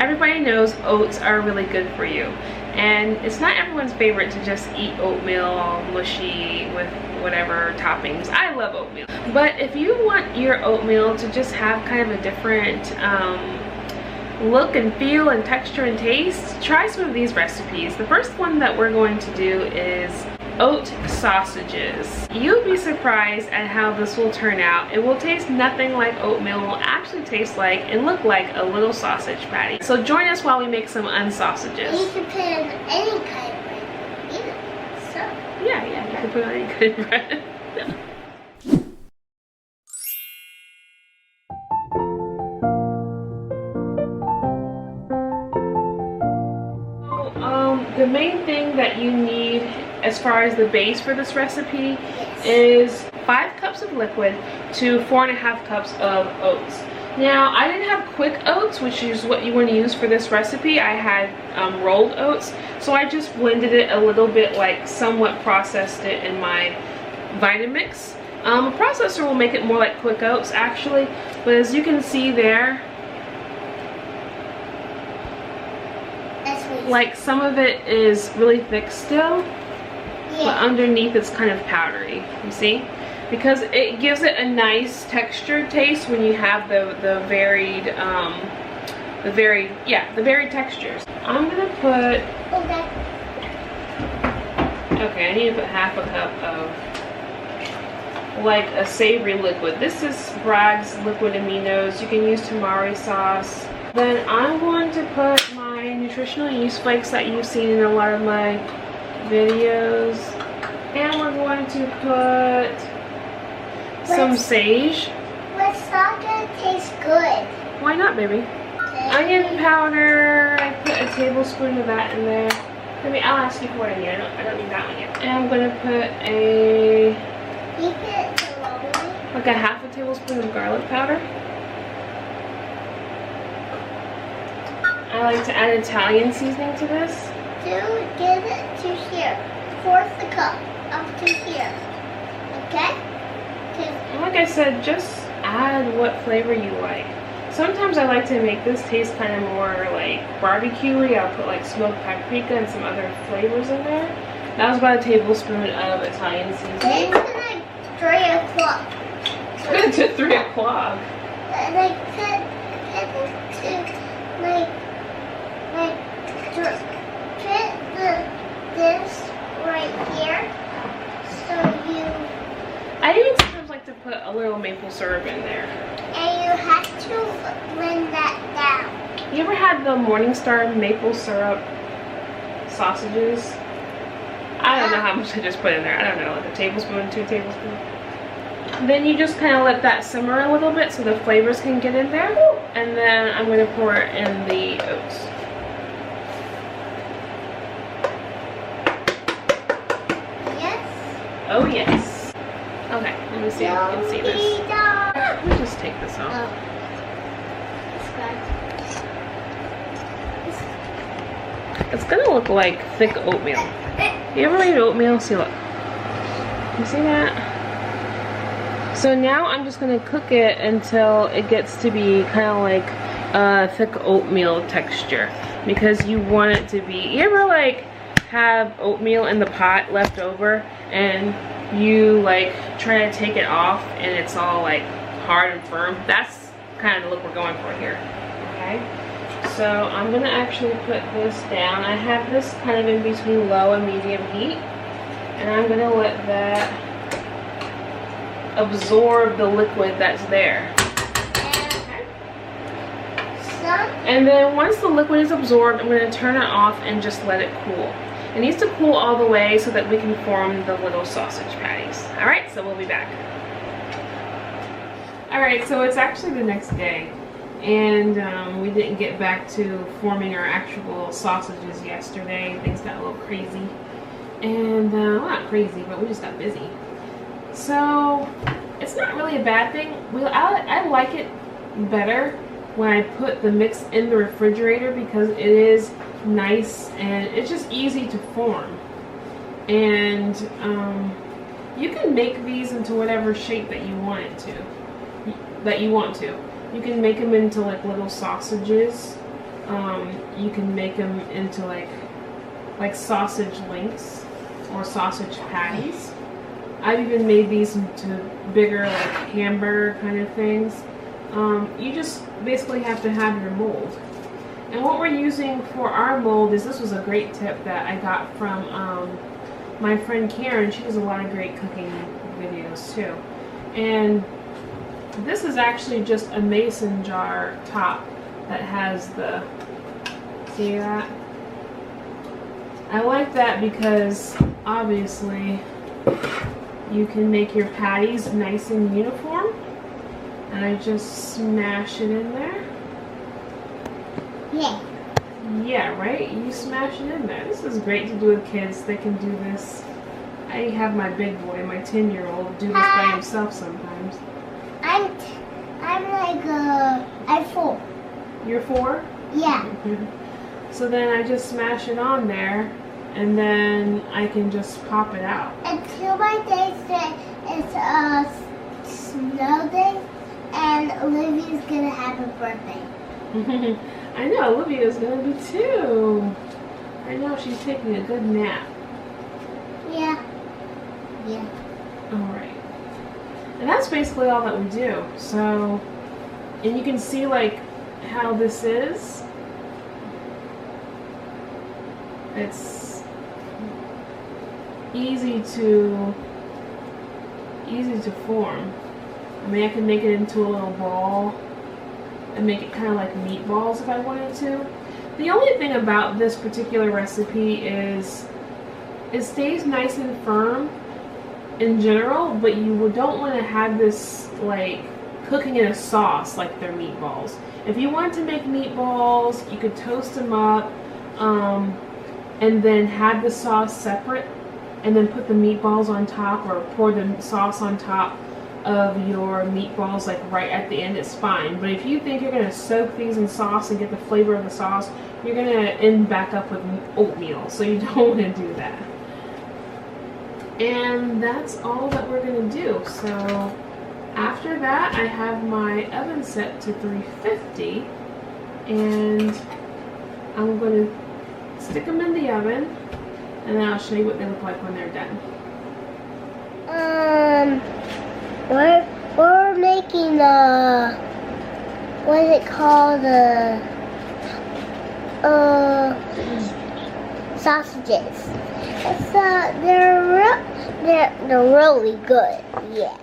everybody knows oats are really good for you. And it's not everyone's favorite to just eat oatmeal all mushy with whatever toppings. I love oatmeal. But if you want your oatmeal to just have kind of a different look and feel and texture and taste, try some of these recipes. The first one that we're going to do is oat sausages. You'll be surprised at how this will turn out. It will taste nothing like oatmeal. It will actually taste like and look like a little sausage patty. So join us while we make some unsausages. You can put in any kind of bread. Either. So. Yeah, you can put on any kind of bread. The main thing that you need as far as the base for this recipe is 5 cups of liquid to 4.5 cups of oats. Now, I didn't have quick oats, which is what you want to use for this recipe. I had rolled oats, so I just blended it a little bit, like somewhat processed it in my Vitamix. A processor will make it more like quick oats actually, but as you can see there, like some of it is really thick still, but underneath it's kind of powdery, you see? Because it gives it a nice textured taste when you have the varied textures. I'm gonna put, okay, I need to put half a cup of like a savory liquid. This is Bragg's liquid aminos. You can use tamari sauce. Then I'm going to put my nutritional yeast flakes that you've seen in a lot of my videos. And we're going to put some sage. But it's not gonna taste good. Why not, baby? Okay. Onion powder. I put a tablespoon of that in there. Maybe I'll ask you for what I need. I don't need that one yet. And I'm gonna put like a half a tablespoon of garlic powder. I like to add Italian seasoning to this. Give it to here. 1/4 the cup up to here. Okay? Like I said, just add what flavor you like. Sometimes I like to make this taste kind of more like barbecue-y. I'll put like smoked paprika and some other flavors in there. That was about a tablespoon of Italian seasoning. It's like 3 o'clock. It's at 3 o'clock. Like this right here. So I even sometimes like to put a little maple syrup in there. And you have to blend that down. You ever had the Morningstar maple syrup sausages? I don't know how much I just put in there. I don't know, like a tablespoon, 2 tablespoons. Then you just kind of let that simmer a little bit so the flavors can get in there. And then I'm going to pour in the oats. Yes? Oh yes. Okay, let me see if you can see this. Let me just take this off. It's gonna look like thick oatmeal. You ever made oatmeal? See, look. You see that? So now I'm just gonna cook it until it gets to be kind of like a thick oatmeal texture, because you want it to be. You ever like have oatmeal in the pot left over and you like try to take it off and it's all like hard and firm? That's kind of the look we're going for here. Okay, so I'm gonna actually put this down. I have this kind of in between low and medium heat, and I'm gonna let that absorb the liquid that's there. Okay. And then once the liquid is absorbed, I'm gonna turn it off and just let it cool. It needs to cool all the way so that we can form the little sausage patties. All right, so we'll be back. All right, so it's actually the next day, and we didn't get back to forming our actual sausages yesterday. Things got a little crazy, and well, not crazy, but we just got busy. So it's not really a bad thing. I like it better when I put the mix in the refrigerator, because it is nice and it's just easy to form. And you can make these into whatever shape that you want it to. You can make them into like little sausages, you can make them into like sausage links or sausage patties. I've even made these into bigger like hamburger kind of things. You just basically have to have your mold. And what we're using for our mold is, this was a great tip that I got from my friend Karen. She does a lot of great cooking videos too. And this is actually just a mason jar top that has the, see that? I like that because obviously you can make your patties nice and uniform. And I just smash it in there. Yeah. Yeah, right? You smash it in there. This is great to do with kids. They can do this. I have my big boy, my 10-year-old, do this by himself sometimes. I'm 4. You're 4? Yeah. So then I just smash it on there, and then I can just pop it out. Until my day said it's a snow day, and Olivia's gonna have a birthday. I know, Olivia's gonna be too. I know, she's taking a good nap. Yeah. Yeah. Alright. And that's basically all that we do. So, and you can see like how this is. It's easy to form. I mean, I can make it into a little ball and make it kind of like meatballs if I wanted to. The only thing about this particular recipe is it stays nice and firm in general, but you don't want to have this like cooking in a sauce like their meatballs. If you want to make meatballs, you could toast them up and then have the sauce separate and then put the meatballs on top, or pour the sauce on top of your meatballs like right at the end. It's fine. But if you think you're going to soak these in sauce and get the flavor of the sauce, you're going to end back up with oatmeal, so you don't want to do that. And that's all that we're going to do. So after that, I have my oven set to 350, and I'm going to stick them in the oven, and then I'll show you what they look like when they're done. We're making what is it called? Sausages. They're really good. Yeah.